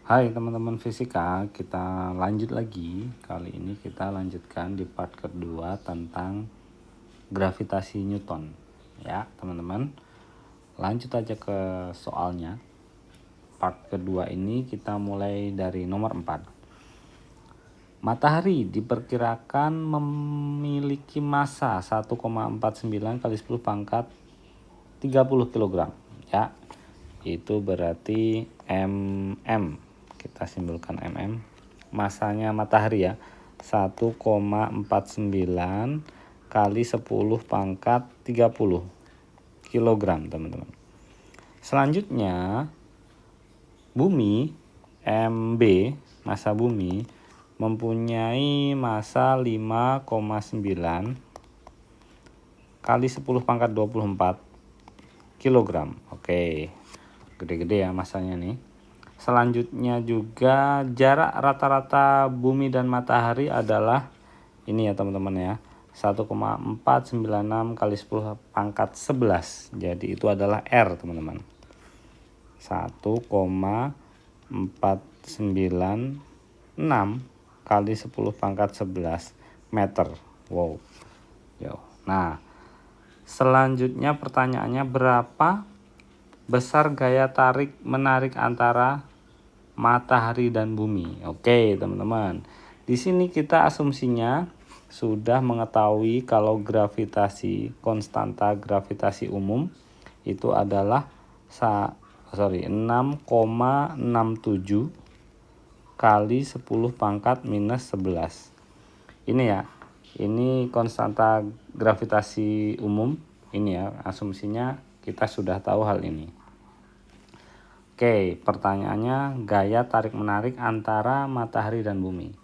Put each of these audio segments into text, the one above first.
Hai teman-teman fisika, kita lanjut lagi. Kali ini kita lanjutkan di part kedua tentang gravitasi Newton. Ya teman-teman, lanjut aja ke soalnya. Part kedua ini kita mulai dari nomor 4. Matahari diperkirakan memiliki massa 1,49 kali 10 pangkat 30 kg. Ya, itu berarti mm. Kita simbolkan mm. Masanya matahari ya, 1,49 kali 10 pangkat 30 kg, teman-teman. Selanjutnya bumi MB, massa bumi mempunyai massa 5,9 kali 10 pangkat 24 kilogram. Oke, gede-gede ya masanya nih. Selanjutnya juga jarak rata-rata bumi dan matahari adalah ini ya teman-teman ya, 1,496 kali 10 pangkat 11. Jadi itu adalah R teman-teman, 1,496 kali 10 pangkat 11 meter. Wow, jauh. Nah, selanjutnya pertanyaannya, berapa besar gaya tarik menarik antara matahari dan bumi? Oke, teman-teman. Di sini kita asumsinya sudah mengetahui kalau konstanta gravitasi umum itu adalah 6,67 kali 10 pangkat minus 11. Ini ya. Ini konstanta gravitasi umum, ini ya, asumsinya kita sudah tahu hal ini. Oke, pertanyaannya, gaya tarik menarik antara matahari dan bumi.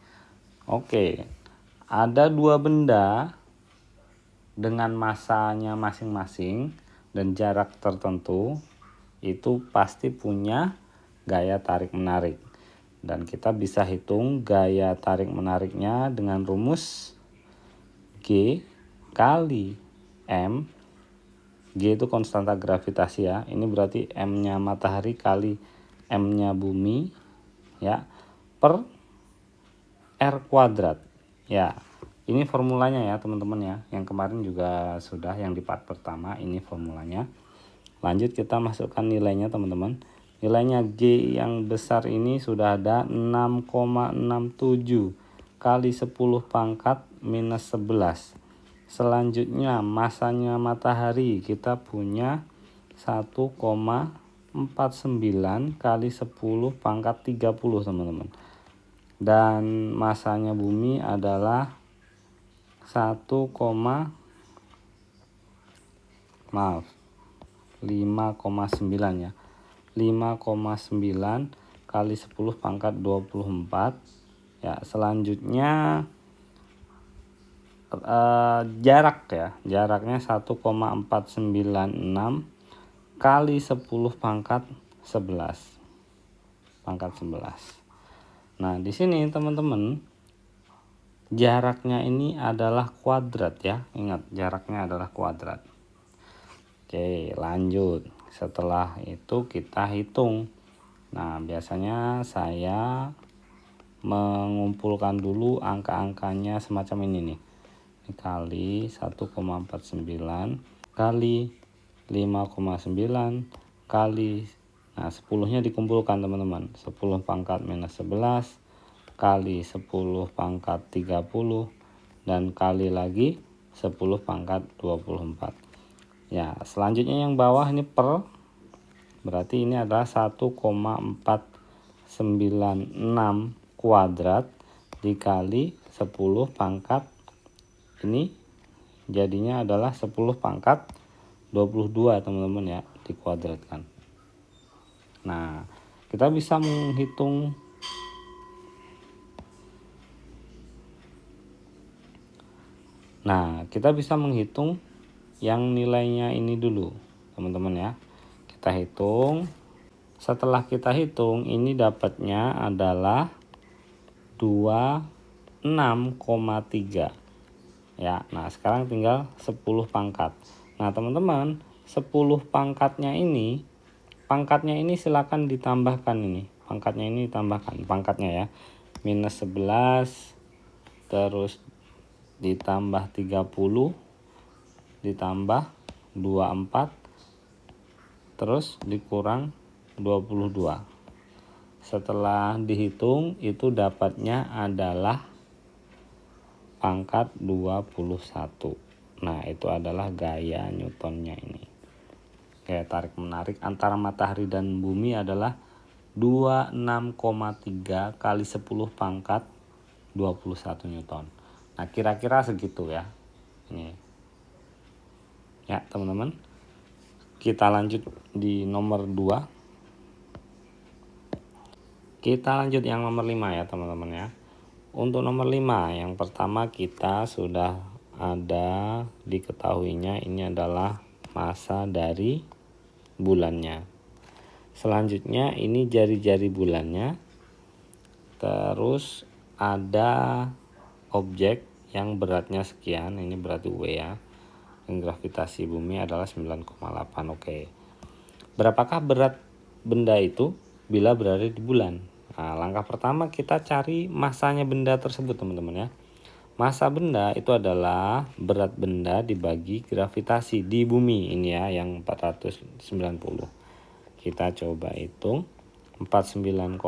Oke, ada dua benda dengan massanya masing-masing dan jarak tertentu, itu pasti punya gaya tarik menarik. Dan kita bisa hitung gaya tarik menariknya dengan rumus G kali M. G itu konstanta gravitasi ya. Ini berarti M-nya matahari kali M-nya bumi ya, per R kuadrat. Ya, ini formulanya ya teman-teman ya. Yang kemarin juga sudah, yang di part pertama ini formulanya. Lanjut kita masukkan nilainya teman-teman. Nilainya G yang besar ini sudah ada 6,67 kali 10 pangkat minus 11. Selanjutnya masanya matahari kita punya 1,49 kali 10 pangkat 30 teman-teman. Dan masanya bumi adalah 5,9 ya. 5,9 kali 10 pangkat 24. Ya, selanjutnya jaraknya 1,496 kali 10 pangkat 11. Nah, di sini teman-teman, jaraknya ini adalah kuadrat ya. Ingat, jaraknya adalah kuadrat. Oke, lanjut. Setelah itu kita hitung. Nah, biasanya saya mengumpulkan dulu angka-angkanya semacam ini nih. Kali 1,49 kali 5,9 kali, nah 10-nya dikumpulkan teman-teman, 10 pangkat minus 11 kali 10 pangkat 30 dan kali lagi 10 pangkat 24. Ya, selanjutnya yang bawah ini per, berarti ini adalah 1,496 kuadrat dikali 10 pangkat, ini jadinya adalah 10 pangkat 22 teman-teman ya, dikuadratkan. Nah, kita bisa menghitung yang nilainya ini dulu teman-teman ya. Kita hitung. Setelah kita hitung, ini dapatnya adalah 26,3 ya. Nah, sekarang tinggal 10 pangkat. Nah, teman-teman, 10 pangkatnya ini silakan ditambahkan ini pangkatnya ini tambahkan pangkatnya ya, minus 11 terus ditambah 30 ditambah 24 terus dikurang 22. Setelah dihitung itu dapatnya adalah pangkat 21. Nah, itu adalah gaya Newtonnya ini. Gaya tarik menarik antara matahari dan bumi adalah 26,3 kali 10 pangkat 21 Newton. Nah, kira-kira segitu ya. Ini. Ya, teman-teman. Kita lanjut di nomor 2. Kita lanjut yang nomor 5 ya, teman-teman ya. Untuk nomor 5, yang pertama kita sudah ada diketahuinya ini adalah masa dari bulannya. Selanjutnya ini jari-jari bulannya. Terus ada objek yang beratnya sekian, ini berarti W ya. Dan gravitasi bumi adalah 9,8. Oke. Berapakah berat benda itu bila berada di bulan? Nah, langkah pertama kita cari masanya benda tersebut, teman-teman ya. Massa benda itu adalah berat benda dibagi gravitasi di bumi ini ya, yang 490. Kita coba hitung 490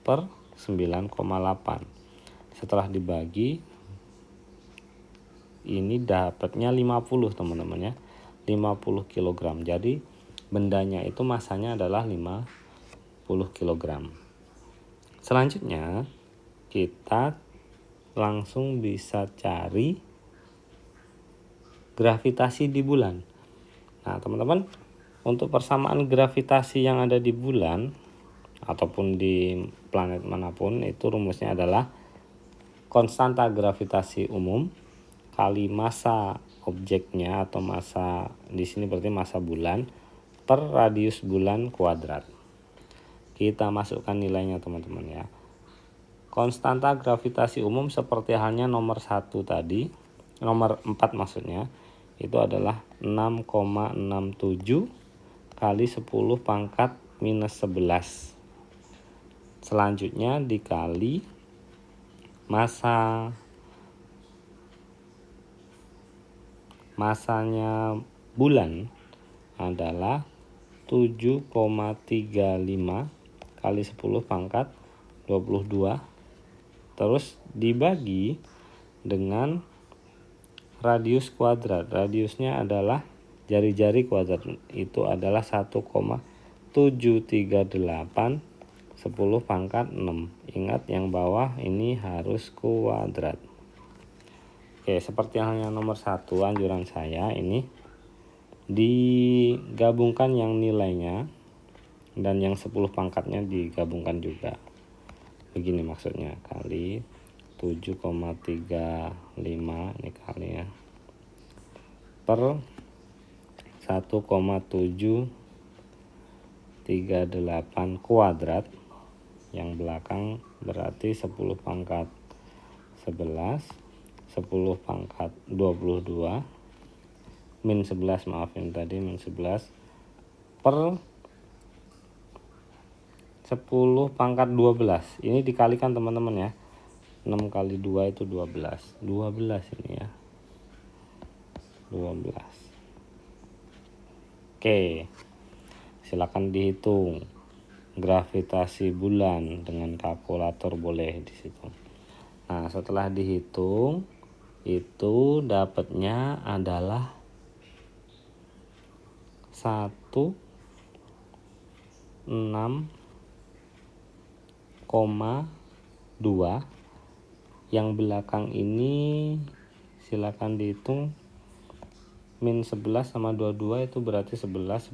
per 9,8. Setelah dibagi ini dapatnya 50, teman-teman ya. 50 kg. Jadi bendanya itu masanya adalah 50 kg. Selanjutnya kita langsung bisa cari gravitasi di bulan. Nah, teman-teman, untuk persamaan gravitasi yang ada di bulan ataupun di planet manapun itu rumusnya adalah konstanta gravitasi umum kali massa objeknya atau massa di sini berarti massa bulan per radius bulan kuadrat. Kita masukkan nilainya, teman-teman ya. Konstanta gravitasi umum seperti halnya nomor 1 tadi, nomor 4 maksudnya, itu adalah 6,67 kali 10 pangkat minus 11. Selanjutnya dikali masanya bulan adalah 7,35 kali 10 pangkat 22 terus dibagi dengan radius kuadrat. Radiusnya adalah jari-jari kuadrat itu adalah 1,738 10 pangkat 6. Ingat yang bawah ini harus kuadrat. Oke, seperti halnya nomor 1, anjuran saya ini digabungkan yang nilainya dan yang 10 pangkatnya digabungkan juga. Begini maksudnya, kali 7,35 ini kali ya per 1,738 kuadrat, yang belakang berarti 10 pangkat 11, 10 pangkat 22 min 11, maaf ini tadi min 11 per 10 pangkat 12. Ini dikalikan, teman-teman ya. 6 kali 2 itu 12. 12 ini ya. 12. Oke. Silakan dihitung gravitasi bulan dengan kalkulator, boleh di situ. Nah, setelah dihitung itu dapatnya adalah 16,2. Yang belakang ini silakan dihitung, min 11 sama 22 itu berarti 11.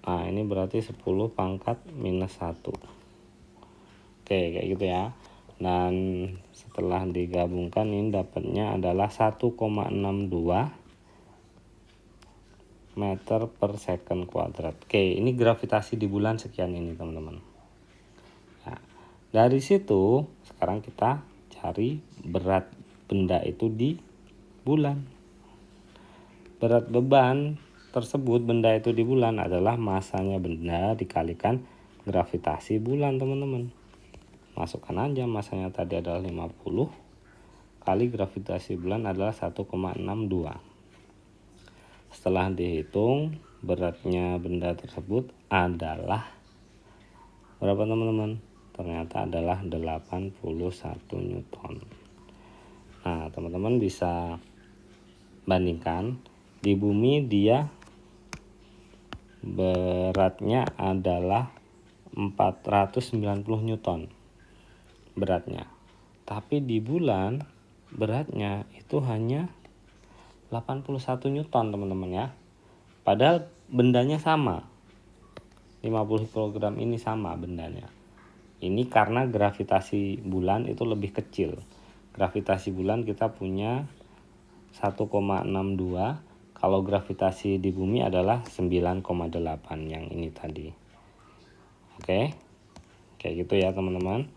Nah, ini berarti 10 pangkat minus 1. Oke, kayak gitu ya. Dan setelah digabungkan ini dapatnya adalah 1,62 meter per second kuadrat. Oke, ini gravitasi di bulan sekian ini, teman-teman. Nah, dari situ sekarang kita cari berat benda itu di bulan. Berat beban tersebut benda itu di bulan adalah masanya benda dikalikan gravitasi bulan teman-teman. Masukkan aja masanya tadi adalah 50 kali gravitasi bulan adalah 1,62. Setelah dihitung beratnya benda tersebut adalah berapa teman-teman? Ternyata adalah 81 Newton. Nah teman-teman bisa bandingkan, di bumi dia beratnya adalah 490 Newton beratnya, tapi di bulan beratnya itu hanya 81 Newton teman-teman ya. Padahal bendanya sama, 50 kg ini sama bendanya. Ini karena gravitasi bulan itu lebih kecil. Gravitasi bulan kita punya 1,62, kalau gravitasi di bumi adalah 9,8 yang ini tadi. Oke, kayak gitu ya teman-teman.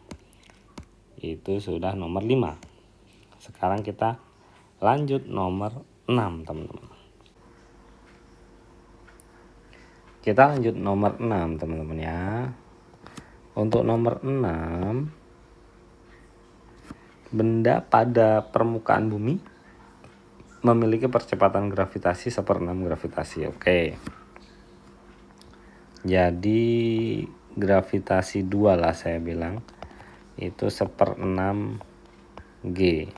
Itu sudah nomor 5. Sekarang kita lanjut nomor 6 teman-teman. Kita lanjut nomor 6 teman-teman ya. Untuk nomor 6, benda pada permukaan bumi memiliki percepatan gravitasi 1/6 gravitasi. Oke. Jadi gravitasi 2 lah saya bilang. Itu 1/6 G.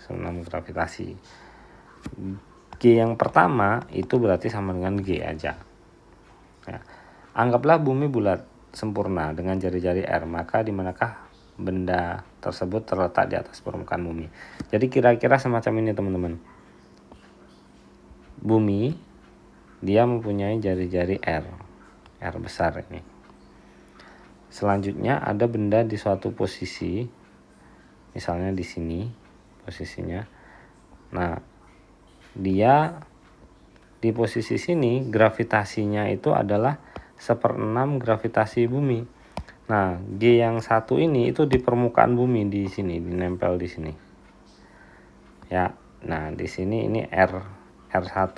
1/6 gravitasi. G yang pertama itu berarti sama dengan G aja. Ya. Anggaplah bumi bulat sempurna dengan jari-jari R, maka di manakah benda tersebut terletak di atas permukaan bumi? Jadi kira-kira semacam ini teman-teman. Bumi dia mempunyai jari-jari R besar ini. Selanjutnya ada benda di suatu posisi, misalnya di sini posisinya. Nah, dia di posisi sini gravitasinya itu adalah 1/6 gravitasi bumi. Nah, G yang satu ini itu di permukaan bumi di sini, dinempel di sini. Ya, nah di sini ini R1.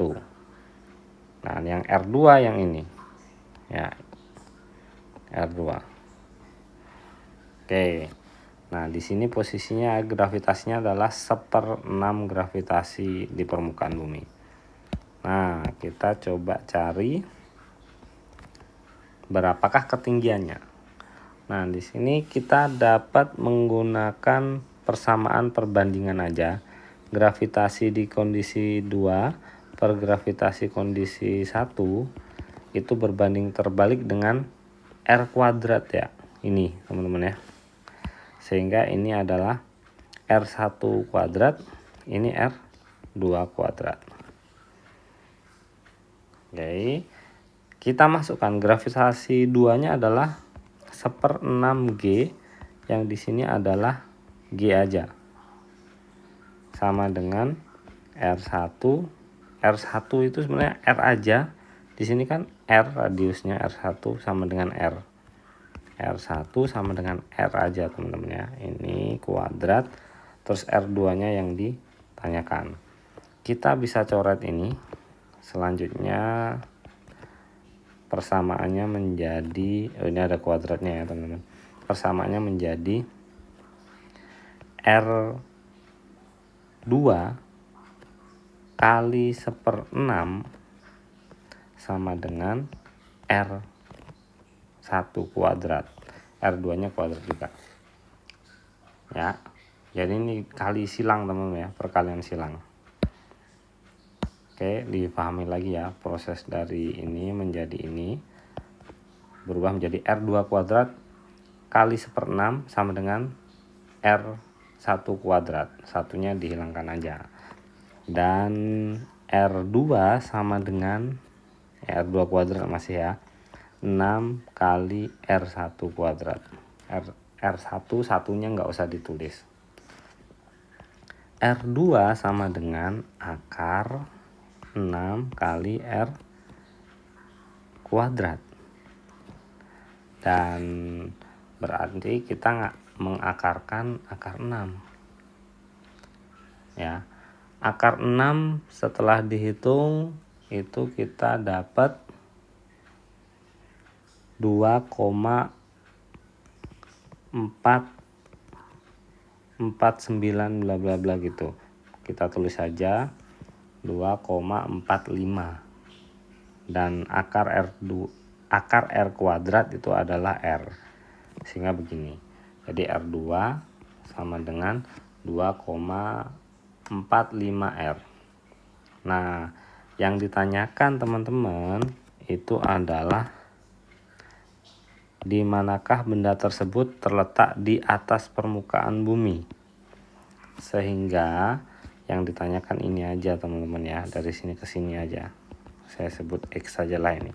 Nah, yang R2 yang ini. Ya. R2. Oke. Nah, di sini posisinya gravitasinya adalah 1/6 gravitasi di permukaan bumi. Nah, kita coba cari berapakah ketinggiannya. Nah, di sini kita dapat menggunakan persamaan perbandingan aja. Gravitasi di kondisi 2 per gravitasi kondisi 1 itu berbanding terbalik dengan R kuadrat ya. Ini, teman-teman ya. Sehingga ini adalah R1 kuadrat, ini R2 kuadrat. Oke, kita masukkan gravitasi 2-nya adalah 1/6 G, yang di sini adalah G aja. Sama dengan R1. R1 itu sebenarnya R aja. Di sini kan R radiusnya R1 sama dengan R. R1 sama dengan R aja teman-teman ya. Ini kuadrat, terus R2-nya yang ditanyakan. Kita bisa coret ini. Selanjutnya persamaannya menjadi, ini ada kuadratnya ya teman-teman. Persamaannya menjadi R2 kali 1/6 sama dengan R1 kuadrat. R2-nya kuadrat juga. Ya. Jadi ini kali silang teman-teman ya, perkalian silang. Oke, dipahami lagi ya proses dari ini menjadi ini. Berubah menjadi R2 kuadrat kali 1/6 sama dengan R1 kuadrat. Satunya dihilangkan aja. Dan R2 sama dengan R2 kuadrat masih ya. 6 kali R1 kuadrat. R1 satunya nggak usah ditulis. R2 sama dengan akar 6 kali R kuadrat. Dan berarti kita nggak mengakarkan akar 6. Ya. Akar 6 setelah dihitung itu kita dapat 2,449 bla bla bla gitu. Kita tulis saja 2,45 dan akar R kuadrat itu adalah R, sehingga begini. Jadi R2 sama dengan 2,45R. Nah, yang ditanyakan teman-teman itu adalah di manakah benda tersebut terletak di atas permukaan bumi. Sehingga yang ditanyakan ini aja teman-teman ya, dari sini ke sini aja. Saya sebut X saja lah ini.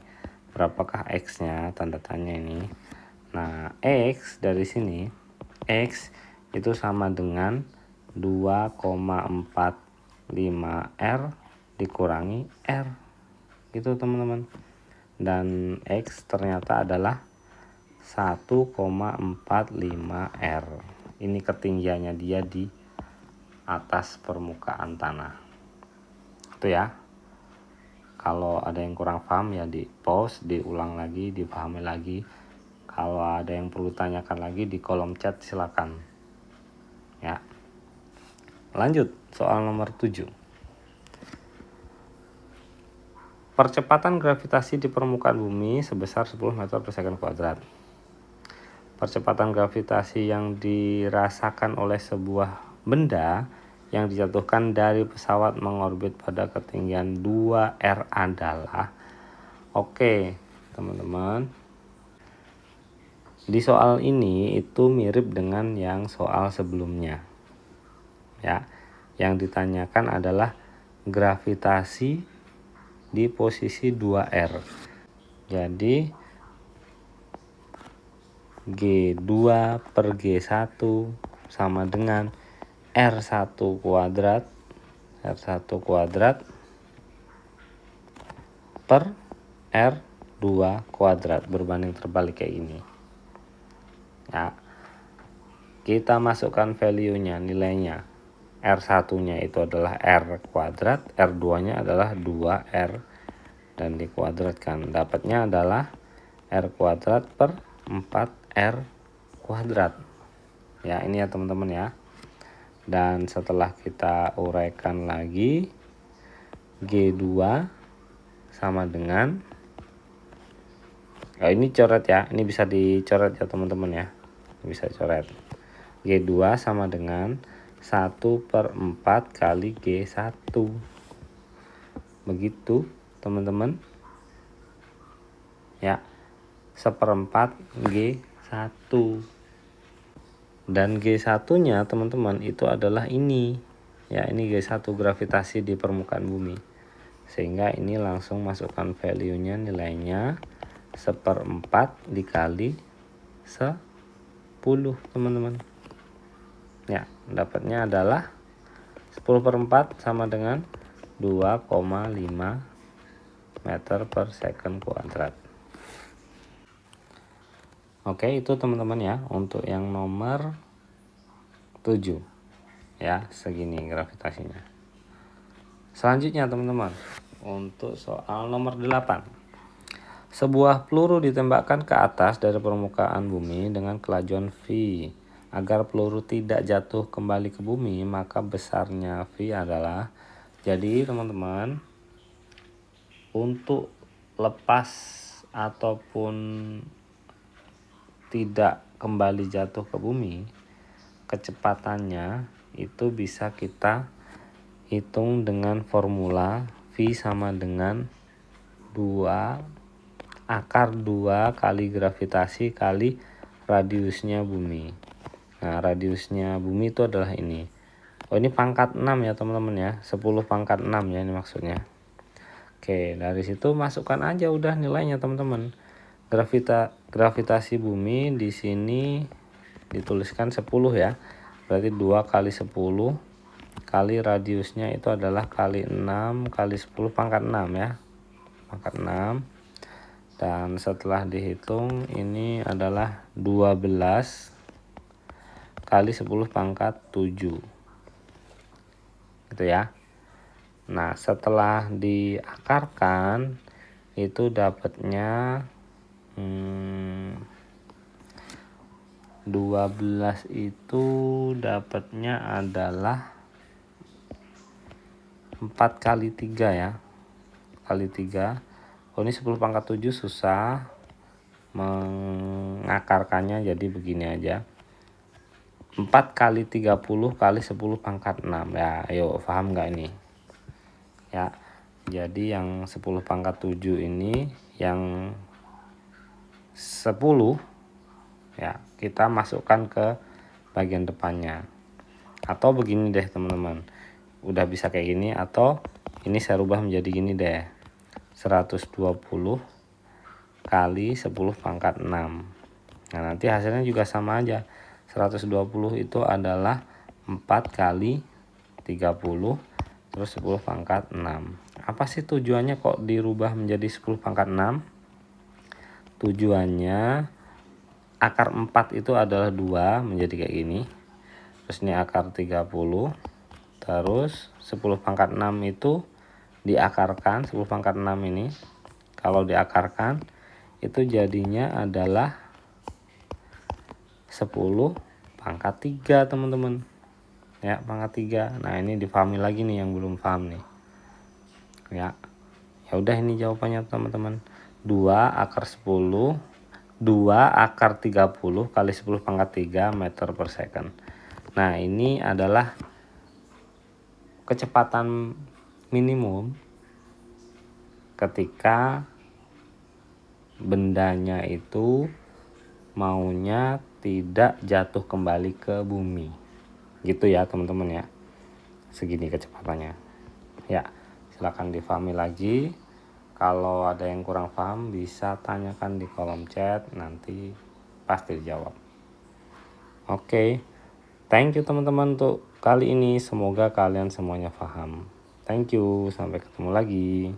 Berapakah X-nya? Tanda tanya ini. Nah, X dari sini, X itu sama dengan 2,45R dikurangi R. Gitu teman-teman. Dan X ternyata adalah 1,45R. Ini ketinggiannya dia di atas permukaan tanah. Itu ya. Kalau ada yang kurang paham ya di pause, diulang lagi, dipahami lagi. Kalau ada yang perlu tanyakan lagi di kolom chat silakan. Ya. Lanjut soal nomor 7. Percepatan gravitasi di permukaan bumi sebesar 10 meter per second kuadrat. Percepatan gravitasi yang dirasakan oleh sebuah benda yang dijatuhkan dari pesawat mengorbit pada ketinggian 2R adalah, oke teman-teman, di soal ini itu mirip dengan yang soal sebelumnya ya. Yang ditanyakan adalah gravitasi di posisi 2R. Jadi G2 per G1 sama dengan R1 kuadrat per R2 kuadrat, berbanding terbalik kayak ini ya. Kita masukkan value-nya, nilainya. R1 nya itu adalah R kuadrat, R2 nya adalah 2R, dan dikuadratkan, dapatnya adalah R kuadrat per 4R kuadrat ya. Ini ya teman-teman ya. Dan setelah kita uraikan lagi, G2 sama dengan, ini coret ya, ini bisa dicoret ya teman-teman ya, bisa coret. G2 sama dengan 1/4 kali G1. Begitu teman-teman ya, 1/4 G1. Dan G1 nya teman-teman itu adalah ini ya, ini G1 gravitasi di permukaan bumi. Sehingga ini langsung masukkan value nya, nilainya 1/4 dikali 10 teman-teman ya. Dapatnya adalah 10/4 sama dengan 2,5 meter per second kuadrat. Oke, itu teman-teman ya untuk yang nomor 7 ya, segini gravitasinya. Selanjutnya teman-teman, untuk soal nomor 8. Sebuah peluru ditembakkan ke atas dari permukaan bumi dengan kelajuan v. Agar peluru tidak jatuh kembali ke bumi, maka besarnya v adalah. Jadi teman-teman, untuk lepas ataupun tidak kembali jatuh ke bumi, kecepatannya itu bisa kita hitung dengan formula V sama dengan 2 kali gravitasi kali radiusnya bumi. Nah, radiusnya bumi itu adalah ini. Oh, ini pangkat 6 ya teman-teman ya, 10 pangkat 6 ya ini maksudnya. Oke, dari situ masukkan aja udah nilainya teman-teman. Gravitasi bumi di sini dituliskan 10 ya. Berarti 2 kali 10 kali radiusnya itu adalah kali 6 kali 10 pangkat 6 ya. Pangkat 6. Dan setelah dihitung ini adalah 12 kali 10 pangkat 7. Gitu ya. Nah, setelah diakarkan itu dapatnya 12 itu dapatnya adalah 4 kali 3 ya. Kali 3. Oh, ini 10 pangkat 7 susah mengakarkannya, jadi begini aja. 4 kali 30 kali 10 pangkat 6. Ya, ayo paham nggak ini? Ya, jadi yang 10 pangkat 7 ini yang 10 ya kita masukkan ke bagian depannya. Atau begini deh teman-teman, udah bisa kayak gini, atau ini saya rubah menjadi gini deh, 120 kali 10 pangkat 6. Nah, nanti hasilnya juga sama aja. 120 itu adalah 4 kali 30 terus 10 pangkat 6. Apa sih tujuannya kok dirubah menjadi 10 pangkat 6? Tujuannya akar 4 itu adalah 2, menjadi kayak gini. Terus ini akar 30. Terus 10 pangkat 6 itu diakarkan, 10 pangkat 6 ini kalau diakarkan itu jadinya adalah 10 pangkat 3 teman-teman. Ya, pangkat 3. Nah, ini dipahami lagi nih yang belum paham nih. Ya. Ya udah, ini jawabannya teman-teman. 2 akar 10, 2 akar 30 kali 10 pangkat 3 meter per second. Nah, ini adalah kecepatan minimum ketika bendanya itu maunya tidak jatuh kembali ke bumi. Gitu ya teman-teman ya. Segini kecepatannya. Ya, silakan difahami lagi. Kalau ada yang kurang paham bisa tanyakan di kolom chat, nanti pasti dijawab. Oke. Thank you teman-teman untuk kali ini. Semoga kalian semuanya paham. Thank you. Sampai ketemu lagi.